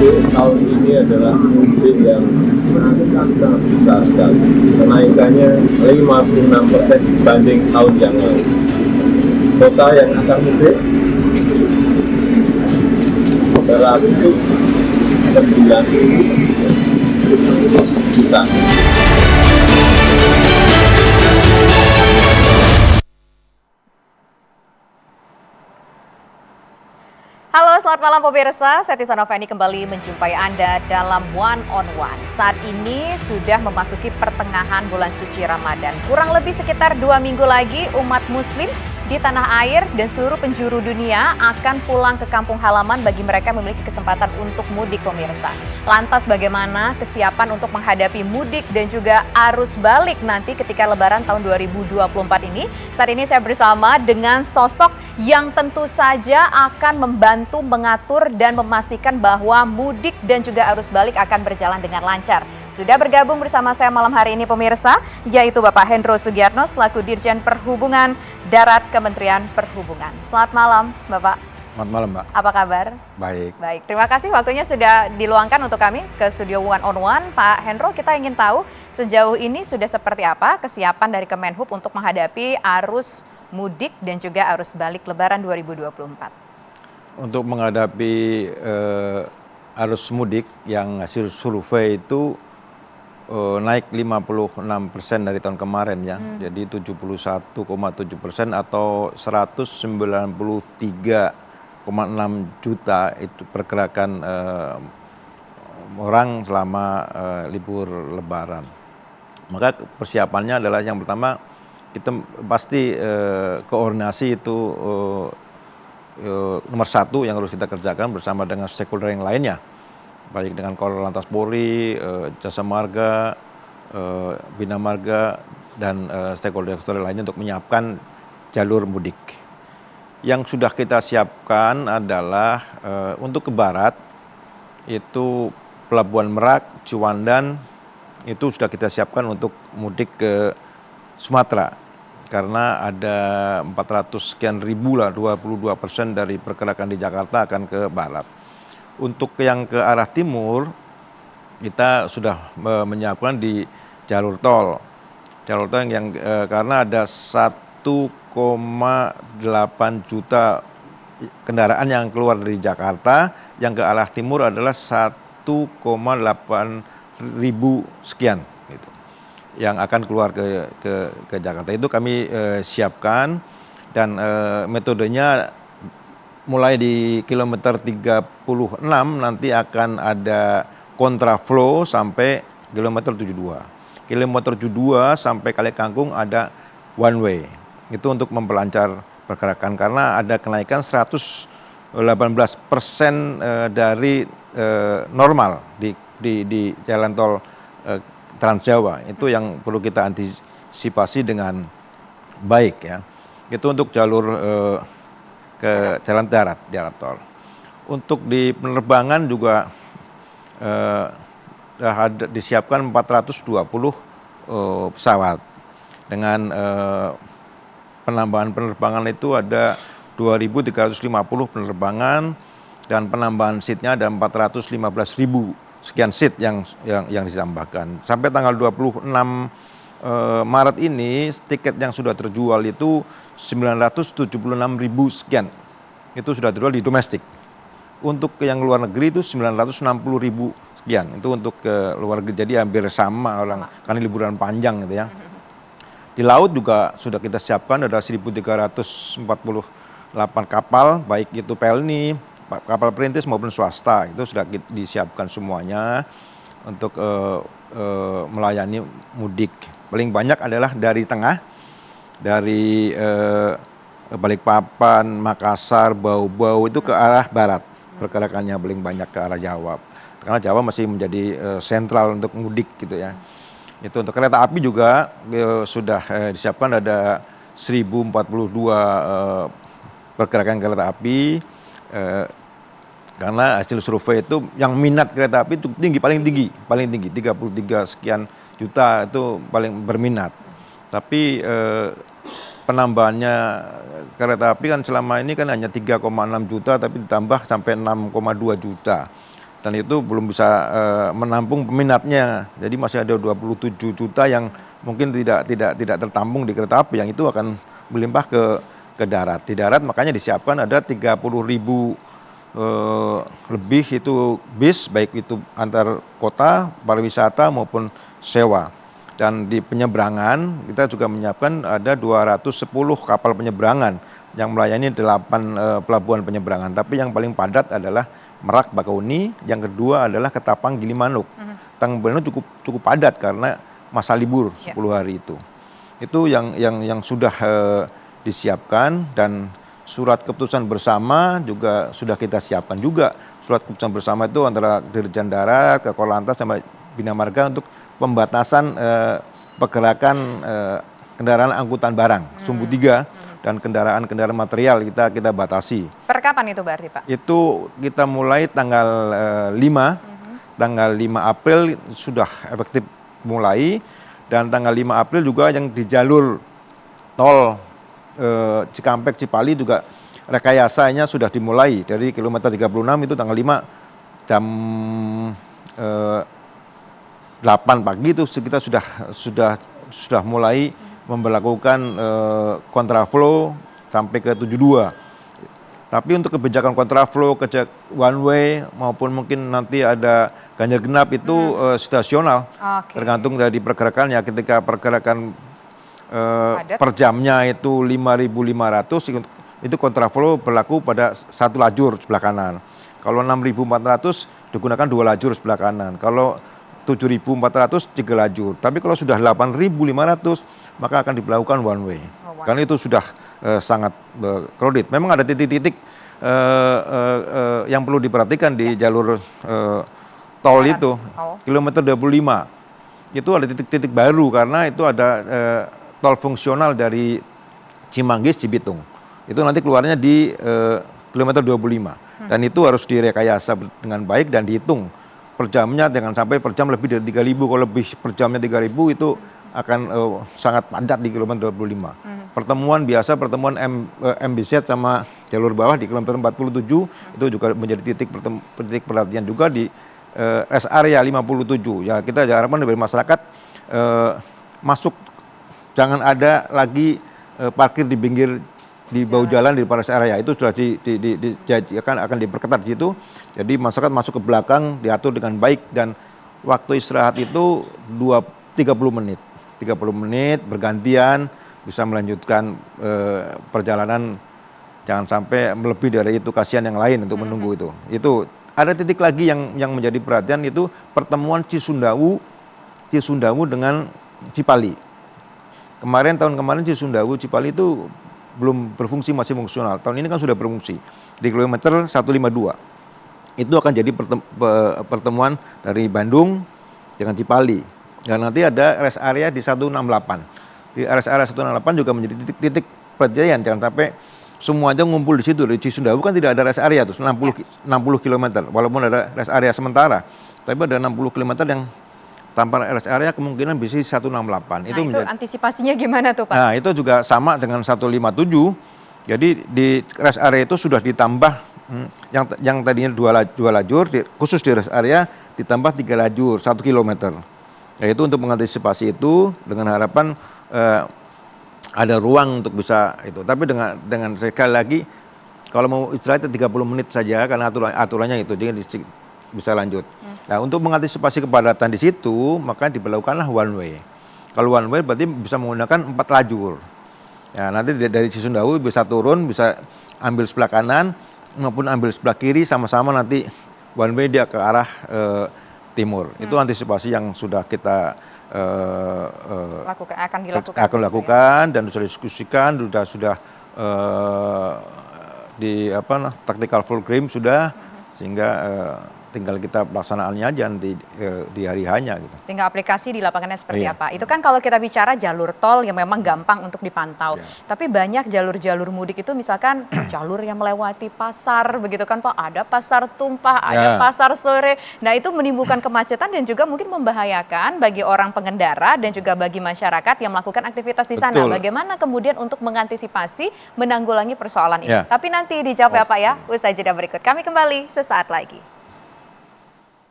mudik tahun ini adalah mudik yang sangat besar sekali. Kenaikannya 56% dibanding tahun yang lalu. Total yang akan mudik beratus 9 juta. Halo, selamat malam pemirsa. Saya Tisa Noveni kembali menjumpai Anda dalam One on One. Saat ini sudah memasuki pertengahan bulan suci Ramadan. Kurang lebih sekitar 2 minggu lagi umat muslim di tanah air dan seluruh penjuru dunia akan pulang ke kampung halaman bagi mereka memiliki kesempatan untuk mudik pemirsa. Lantas bagaimana kesiapan untuk menghadapi mudik dan juga arus balik nanti ketika Lebaran tahun 2024 ini? Saat ini saya bersama dengan sosok yang tentu saja akan membantu mengatur dan memastikan bahwa mudik dan juga arus balik akan berjalan dengan lancar. Sudah bergabung bersama saya malam hari ini pemirsa, yaitu Bapak Hendro Sugiarno selaku Dirjen Perhubungan Darat Kementerian Perhubungan. Selamat malam Bapak. Selamat malam Mbak. Apa kabar? Baik. Baik, terima kasih waktunya sudah diluangkan untuk kami ke studio One on One. Pak Hendro, kita ingin tahu sejauh ini sudah seperti apa kesiapan dari Kemenhub untuk menghadapi arus mudik dan juga arus balik Lebaran 2024. Untuk menghadapi arus mudik yang hasil survei itu naik 56% dari tahun kemarin ya. Jadi 71,7% atau 193,6 juta itu pergerakan orang selama libur Lebaran. Maka persiapannya adalah yang pertama kita pasti koordinasi itu nomor satu yang harus kita kerjakan bersama dengan stakeholder yang lainnya, baik dengan Korlantas Polri, Jasa Marga, Bina Marga, dan stakeholder lainnya untuk menyiapkan jalur mudik. Yang sudah kita siapkan adalah untuk ke barat, itu Pelabuhan Merak, Ciwandan, itu sudah kita siapkan untuk mudik ke Sumatera. Karena ada 400 sekian ribu lah, 22% dari pergerakan di Jakarta akan ke barat. Untuk yang ke arah timur, kita sudah menyiapkan di jalur tol. Jalur tol yang karena ada 1,8 juta kendaraan yang keluar dari Jakarta, yang ke arah timur adalah 1,8 ribu sekian. Gitu, yang akan keluar ke Jakarta. Itu kami siapkan dan metodenya mulai di kilometer 36 nanti akan ada kontraflow sampai kilometer 72. Kilometer 72 sampai Kali Kangkung ada one way. Itu untuk memperlancar pergerakan karena ada kenaikan 118% dari normal di jalan tol Trans Jawa. Itu yang perlu kita antisipasi dengan baik ya. Itu untuk jalur ke jalan darat, jalan tol. Untuk di penerbangan juga disiapkan 420 pesawat. Dengan penambahan penerbangan itu ada 2.350 penerbangan dan penambahan seatnya ada 415.000 sekian seat yang ditambahkan. Sampai tanggal 26 Maret ini tiket yang sudah terjual itu 976.000 sekian. Itu sudah terjual di domestik. Untuk yang luar negeri itu 960.000 sekian. Itu untuk ke luar negeri, jadi hampir sama orang karena liburan panjang gitu ya. Di laut juga sudah kita siapkan ada 1.348 kapal, baik itu Pelni, kapal perintis maupun swasta, itu sudah disiapkan semuanya untuk melayani mudik. Paling banyak adalah dari tengah, dari Balikpapan, Makassar, Bau-Bau itu ke arah barat. Pergerakannya paling banyak ke arah Jawa. Karena Jawa masih menjadi sentral untuk mudik gitu ya. Itu untuk kereta api juga sudah disiapkan ada 1.042 pergerakan kereta api. Karena hasil survei itu yang minat kereta api itu paling tinggi 33 sekian juta itu paling berminat. Tapi penambahannya kereta api kan selama ini kan hanya 3,6 juta tapi ditambah sampai 6,2 juta. dan itu belum bisa menampung peminatnya. Jadi masih ada 27 juta yang mungkin tidak tertampung di kereta api, yang itu akan melimpah ke darat. Di darat makanya disiapkan ada 30.000 lebih itu bis, baik itu antar kota, pariwisata maupun sewa. Dan di penyeberangan kita juga menyiapkan ada 210 kapal penyeberangan yang melayani 8 pelabuhan penyeberangan. Tapi yang paling padat adalah Merak Bakahuni, yang kedua adalah Ketapang Gilimanuk. Ketapang Gilimanuk cukup padat karena masa libur 10 hari itu. Itu yang sudah disiapkan, dan surat keputusan bersama juga sudah kita siapkan juga. Surat keputusan bersama itu antara Dirjen Darat, Kakor Lantas sama Bina Marga untuk pembatasan pergerakan kendaraan angkutan barang, sumbu 3 dan kendaraan material kita batasi. Per kapan itu berarti Pak? Itu kita mulai tanggal 5, tanggal 5 April sudah efektif mulai, dan tanggal 5 April juga yang di jalur tol Cikampek Cipali juga rekayasanya sudah dimulai dari kilometer 36 itu tanggal 5 jam 8 pagi itu kita sudah mulai memberlakukan kontraflow sampai ke 72. Tapi untuk kebijakan kontraflow, one way maupun mungkin nanti ada ganjil genap itu situasional, tergantung dari pergerakannya. Ketika pergerakan per jamnya itu 5.500, itu kontraflow berlaku pada 1 lajur sebelah kanan. Kalau 6.400 digunakan 2 lajur sebelah kanan. Kalau 7.400 3 lajur. Tapi kalau sudah 8.500 maka akan diberlakukan one way. Karena itu sudah sangat crowded. Memang ada titik-titik yang perlu diperhatikan di jalur tol itu. Kilometer 25. Itu ada titik-titik baru karena itu ada tol fungsional dari Cimanggis Cibitung. Itu nanti keluarnya di kilometer 25. Dan itu harus direkayasa dengan baik dan dihitung per jamnya, jangan sampai per jam lebih dari 3.000. Kalau lebih per jamnya 3.000 itu akan sangat padat di kilometer 25. Pertemuan MBZ sama jalur bawah di kilometer 47 itu juga menjadi titik perhatian juga di rest area 57. Ya kita harapkan dari masyarakat masuk, jangan ada lagi parkir di pinggir di bawah jalan di rest area, itu sudah akan diperketat di situ. Jadi masyarakat masuk ke belakang diatur dengan baik, dan waktu istirahat itu 30 menit. 30 menit bergantian bisa melanjutkan perjalanan, jangan sampai melebihi dari itu, kasihan yang lain untuk menunggu itu. Itu ada titik lagi yang menjadi perhatian, itu pertemuan Cisundawu dengan Cipali. Tahun kemarin Cisundawu Cipali itu belum berfungsi, masih fungsional. Tahun ini kan sudah berfungsi di kilometer 152. Itu akan jadi pertemuan dari Bandung dengan Cipali. Dan nanti ada rest area di 168. Di rest area 168 juga menjadi titik perhatian, jangan sampai semuanya ngumpul di situ. Di Cisundawu kan tidak ada rest area, terus 60 km. Walaupun ada rest area sementara, tapi ada 60 km yang tanpa rest area kemungkinan bisa 168. Nah, itu antisipasinya gimana tuh Pak? Nah, itu juga sama dengan 157. Jadi di rest area itu sudah ditambah yang tadinya 2 lajur, khusus di rest area ditambah 3 lajur 1 km. Yaitu untuk mengantisipasi itu, dengan harapan ada ruang untuk bisa itu. Tapi dengan sekali lagi, kalau mau istirahat 30 menit saja karena aturannya itu, dia bisa lanjut. Nah, untuk mengantisipasi kepadatan di situ, maka diberlakukanlah one way. Kalau one way berarti bisa menggunakan 4 lajur. Ya, nanti dari Cisundawu bisa turun, bisa ambil sebelah kanan maupun ambil sebelah kiri, sama-sama nanti one way dia ke arah timur. Itu antisipasi yang sudah kita akan dilakukan dan sudah diskusikan, sudah di tactical full game sudah, sehingga tinggal kita pelaksanaannya aja nanti di hari hanya gitu. Tinggal aplikasi di lapangannya seperti apa. Itu kan kalau kita bicara jalur tol yang memang gampang untuk dipantau. Tapi banyak jalur-jalur mudik itu, misalkan jalur yang melewati pasar begitu kan Pak, ada pasar tumpah, ada pasar sore. Nah, itu menimbulkan kemacetan dan juga mungkin membahayakan bagi orang pengendara dan juga bagi masyarakat yang melakukan aktivitas di sana. Bagaimana kemudian untuk mengantisipasi, menanggulangi persoalan ini? Tapi nanti dijawab ya Pak ya, usai jeda berikut. Kami kembali sesaat lagi.